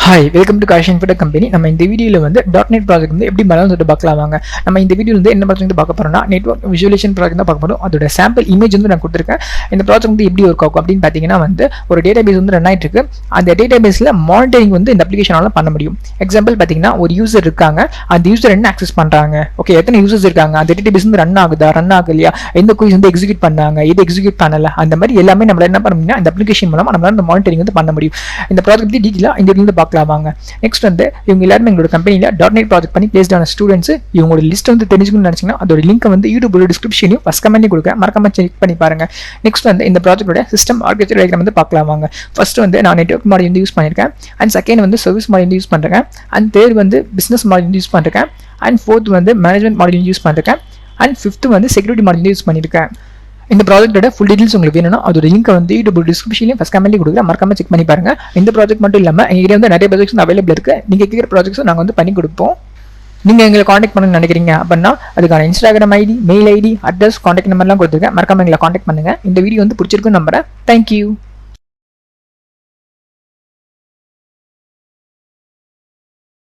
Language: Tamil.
Hi welcome to Kash Infotech company. நம்ம இந்த வீடியோவில் வந்து .NET ப்ராஜெக்ட் வந்து எப்படி பண்ணலாம்னு சொல்லிட்டு பார்க்கலாம் வாங்க. நம்ம இந்த வீடியோவில் வந்து என்ன ப்ராஜெக்ட் பார்க்க போறோம்னா நெட்வொர்க் விஜுவலேஷன் ப்ராஜெக்ட் தான் பார்க்க போறோம். அதோட சாம்பிள் இமேஜ் வந்து நான் கொடுத்துருக்கேன். இந்த ப்ராஜெக்ட் வந்து எப்படி ஒர்க் ஆகும் அப்படின்னு பார்த்தீங்கன்னா வந்து ஒரு டேட்டாபேஸ் வந்து ரன் ஆகிட்டு இருக்கு. அந்த டேட்டாபேஸில் மானிட்டரிங் வந்து இந்த அப்ளிகேஷனால பண்ண முடியும். எக்ஸாம்பிள் பார்த்தீங்கன்னா ஒரு யூசர் இருக்காங்க, அந்த யூசர் என்ன ஆக்சஸ் பண்ணுறாங்க, ஓகே எத்தனை யூசர்ஸ் இருக்காங்க, அந்த டேட்டாபேஸ் வந்து ரன் ஆகலையா, எந்த குயிஸ் வந்து எக்ஸிக்யூட் பண்ணாங்க, இது எக்ஸிக்யூட் பண்ணல, அந்த மாதிரி எல்லாமே நம்மளால என்ன பண்ண முடியும்னா இந்த அப்ளிகேஷன் மூலமாக நம்மளால இந்த மானிட்டரிங் வந்து பண்ண முடியும். இந்த ப்ராஜெக்ட் பற்றி டீட்டெயிலாக இந்த வீடியோவில் பார்க்கலாம் வாங்க. நெக்ஸ்ட் வந்து இவங்க எல்லாருமே எங்களோட கம்பெனியில் .NET ப்ராஜெக்ட் பண்ணி பிளேஸ்ட் ஆன ஸ்டூடெண்ட்ஸ். இவங்களோட லிஸ்ட் வந்து தெரிஞ்சுக்கணும்னு நினைச்சீங்கன்னா அதோட லிங்க் வந்து யூடியூப் டிஸ்கிரிப்ஷனையும் ஃபர்ஸ்ட் கமெண்ட்லையும் கொடுக்குறேன், மறக்காம செக் பண்ணி பாருங்க. நெக்ஸ்ட் வந்து இந்த ப்ராஜெக்டோட சிஸ்டம் ஆர்கிடெக்சர் டயக்ராம் வந்து பார்க்கலாம் வாங்க. ஃபர்ஸ்ட் வந்து நான் நெட்வொர்க் மாடல் வந்து யூஸ் பண்ணியிருக்கேன், அண்ட் செகண்ட் வந்து சர்வீஸ் மாடல் வந்து யூஸ் பண்ணிருக்கேன், அண்ட் தேர்ட் வந்து பிசினஸ் மாடல் வந்து யூஸ் பண்ணிருக்கேன், அண்ட் ஃபோர்த் வந்து மேனேஜ்மெண்ட் மாடல் யூஸ் பண்ணிருக்கேன், அண்ட் ஃபிஃப்த் வந்து செக்யூரிட்டி மாடல் யூஸ் பண்ணியிருக்கேன். இந்த ப்ராஜெக்ட்டோட ஃபுல் டீடைல்ஸ் உங்களுக்கு வேணும்னா அதோட லிங்க் வந்து யூடியூப் டிஸ்கிரிப்ஷன்லையும் ஃபர்ஸ்ட் கமெண்ட்லையும் கொடுக்குறேன், மறக்காம செக் பண்ணி பாருங்க. இந்த ப்ராஜெக்ட் மட்டும் இல்லாமல் எங்ககிட்ட வந்து நிறைய ப்ராஜெக்ட்ஸ் அவைலபிள் இருக்கு. நீங்கள் கேட்குற ப்ராஜெக்ட்ஸும் நாங்கள் வந்து பண்ணி கொடுப்போம். நீங்கள் எங்களை காண்டாக்ட் பண்ணணும்னு நினைக்கிறீங்க அப்படின்னா அதுக்கான Instagram ID, mail ID, address, contact நம்பர்லாம் கொடுத்துருக்கேன், மறக்காம எங்களை காண்டாக்ட் பண்ணுங்க. இந்த வீடியோ வந்து பிடிச்சிருக்குன்னு நம்புறேன். தேங்க்யூ.